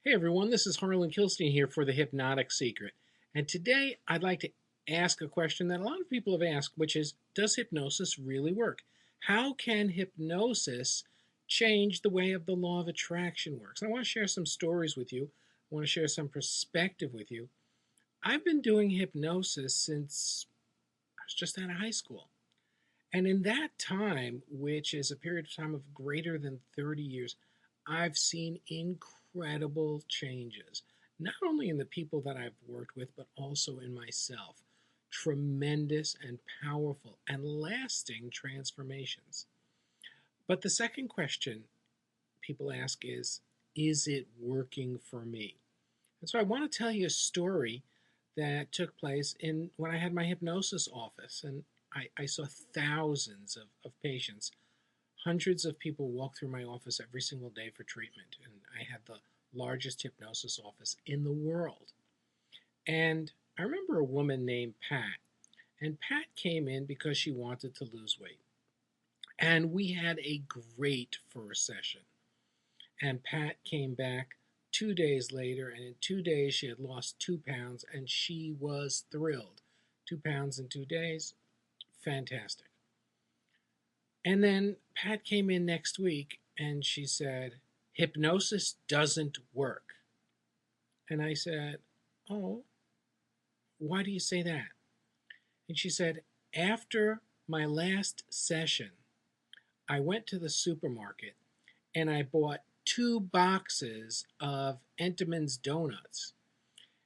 Hey everyone, this is Harlan Kilstein here for The Hypnotic Secret. And today I'd like to ask a question that a lot of people have asked, which is, does hypnosis really work? How can hypnosis change the way of the law of attraction works? And I want to share some stories with you. I want to share some perspective with you. I've been doing hypnosis since I was just out of high school. And in that time, which is a period of time of greater than 30 years, I've seen incredible changes, not only in the people that I've worked with, but also in myself. Tremendous and powerful and lasting transformations. But the second question people ask is it working for me? And so I want to tell you a story that took place when I had my hypnosis office. And I saw thousands of patients. Hundreds of people walk through my office every single day for treatment. And I had the largest hypnosis office in the world. And I remember a woman named Pat. And Pat came in because she wanted to lose weight. And we had a great first session. And Pat came back 2 days later, and in 2 days she had lost 2 pounds, and she was thrilled. 2 pounds in 2 days, fantastic. And then Pat came in next week and she said, hypnosis doesn't work. And I said, oh, why do you say that? And she said, after my last session, I went to the supermarket and I bought 2 boxes of Entenmann's donuts.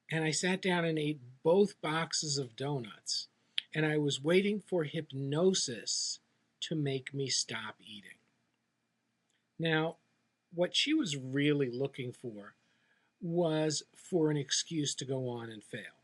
And I sat down and ate both boxes of donuts. And I was waiting for hypnosis to make me stop eating. Now, what she was really looking for was for an excuse to go on and fail.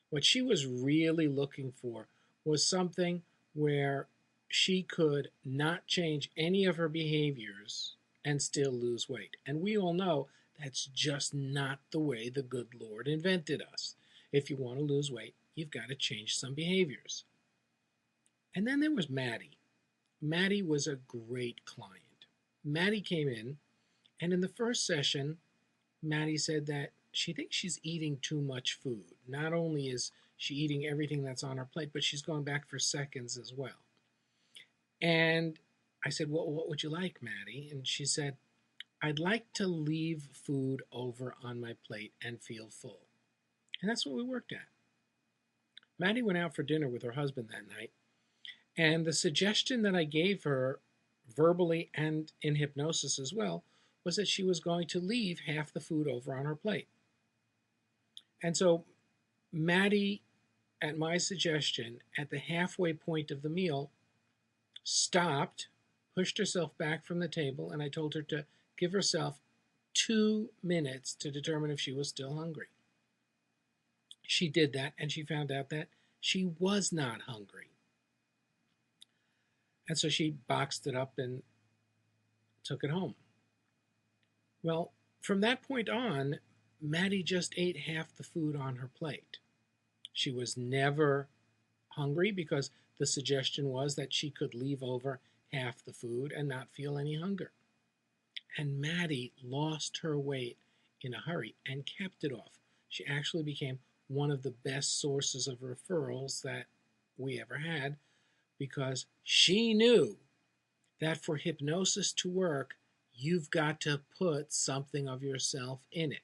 What she was really looking for was something where she could not change any of her behaviors and still lose weight. And we all know that's just not the way the good Lord invented us. If you want to lose weight, you've got to change some behaviors. And then there was Maddie. Maddie was a great client. Maddie came in the first session, Maddie said that she thinks she's eating too much food. Not only is she eating everything that's on her plate, but she's going back for seconds as well. And I said, well, what would you like, Maddie? And she said, I'd like to leave food over on my plate and feel full. And that's what we worked at. Maddie went out for dinner with her husband that night. And the suggestion that I gave her verbally and in hypnosis as well was that she was going to leave half the food over on her plate. And so Maddie, at my suggestion, at the halfway point of the meal, stopped, pushed herself back from the table, and I told her to give herself 2 minutes to determine if she was still hungry. She did that, and she found out that she was not hungry. And so she boxed it up and took it home. Well, from that point on, Maddie just ate half the food on her plate. She was never hungry because the suggestion was that she could leave over half the food and not feel any hunger. And Maddie lost her weight in a hurry and kept it off. She actually became one of the best sources of referrals that we ever had, because she knew that for hypnosis to work, you've got to put something of yourself in it.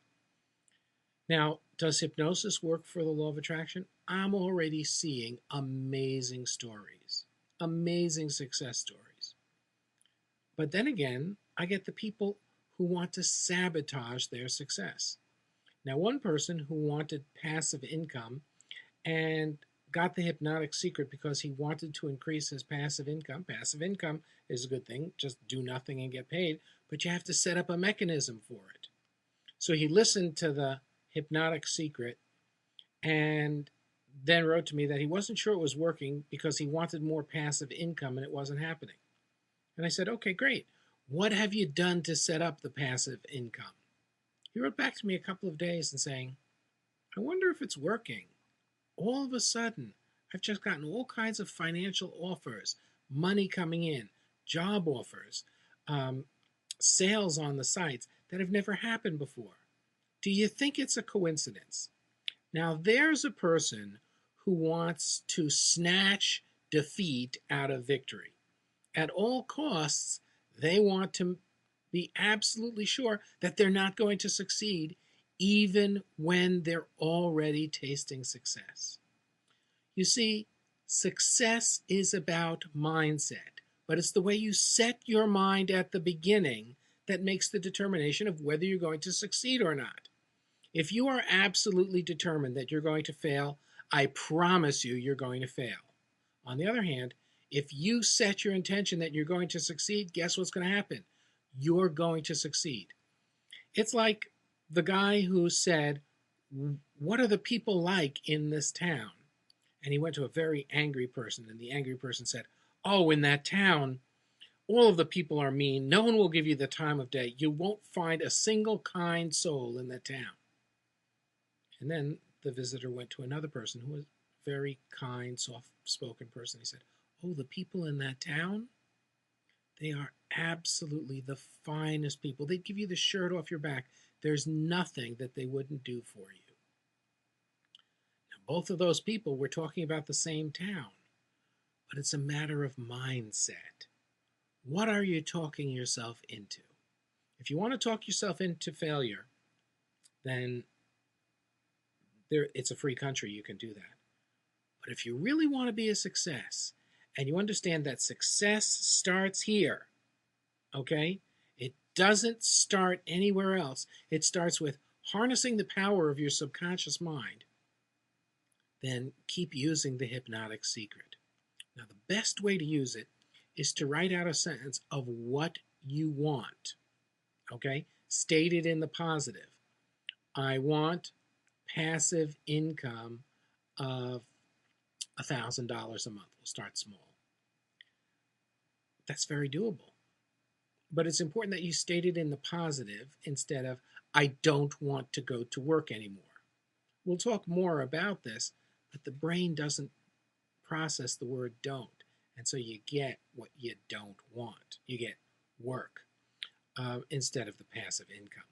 Now, does hypnosis work for the law of attraction? I'm already seeing amazing stories, amazing success stories. But then again, I get the people who want to sabotage their success. Now, one person who wanted passive income and got the hypnotic secret because he wanted to increase his passive income. Passive income is a good thing. Just do nothing and get paid. But you have to set up a mechanism for it. So he listened to the hypnotic secret and then wrote to me that he wasn't sure it was working because he wanted more passive income and it wasn't happening. And I said, okay, great. What have you done to set up the passive income? He wrote back to me a couple of days and saying, I wonder if it's working. All of a sudden, I've just gotten all kinds of financial offers, money coming in, job offers, sales on the sites that have never happened before. Do you think it's a coincidence? Now, there's a person who wants to snatch defeat out of victory. At all costs, they want to be absolutely sure that they're not going to succeed, even when they're already tasting success. You see, success is about mindset, but it's the way you set your mind at the beginning that makes the determination of whether you're going to succeed or not. If you are absolutely determined that you're going to fail, I promise you you're going to fail. On the other hand, if you set your intention that you're going to succeed, guess what's going to happen? You're going to succeed. It's like the guy who said, "What are the people like in this town?" And he went to a very angry person, and the angry person said, "Oh, in that town, all of the people are mean. No one will give you the time of day. You won't find a single kind soul in that town." And then the visitor went to another person who was a very kind, soft-spoken person. He said, "Oh, the people in that town, they are absolutely the finest people. They'd give you the shirt off your back. There's nothing that they wouldn't do for you." Now, both of those people were talking about the same town, but it's a matter of mindset. What are you talking yourself into? If you want to talk yourself into failure, then it's a free country, you can do that. But if you really want to be a success, and you understand that success starts here, okay? It doesn't start anywhere else. It starts with harnessing the power of your subconscious mind. Then keep using the hypnotic secret. Now, the best way to use it is to write out a sentence of what you want, okay? Stated in the positive. I want passive income of $1,000 a month. We'll start small. That's very doable. But it's important that you state it in the positive instead of, I don't want to go to work anymore. We'll talk more about this, but the brain doesn't process the word don't. And so you get what you don't want. You get work instead of the passive income.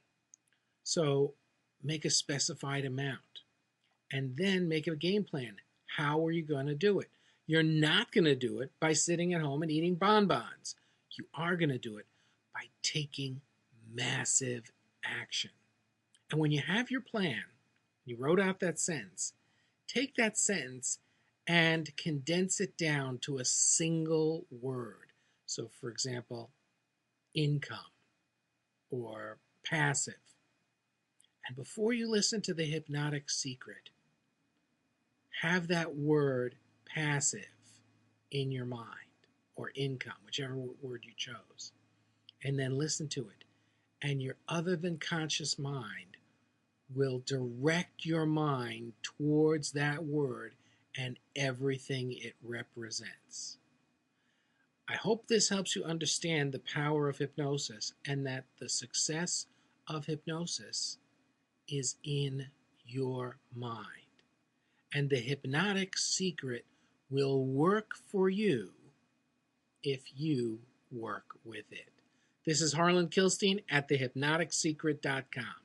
So make a specified amount and then make a game plan. How are you going to do it? You're not going to do it by sitting at home and eating bonbons. You are going to do it by taking massive action. And when you have your plan, you wrote out that sentence, take that sentence and condense it down to a single word. So, for example, income or passive. And before you listen to the hypnotic secret, have that word passive in your mind, or income, whichever word you chose, and then listen to it. And your other than conscious mind will direct your mind towards that word and everything it represents. I hope this helps you understand the power of hypnosis and that the success of hypnosis is in your mind. And the hypnotic secret will work for you if you work with it. This is Harlan Kilstein at thehypnoticsecret.com.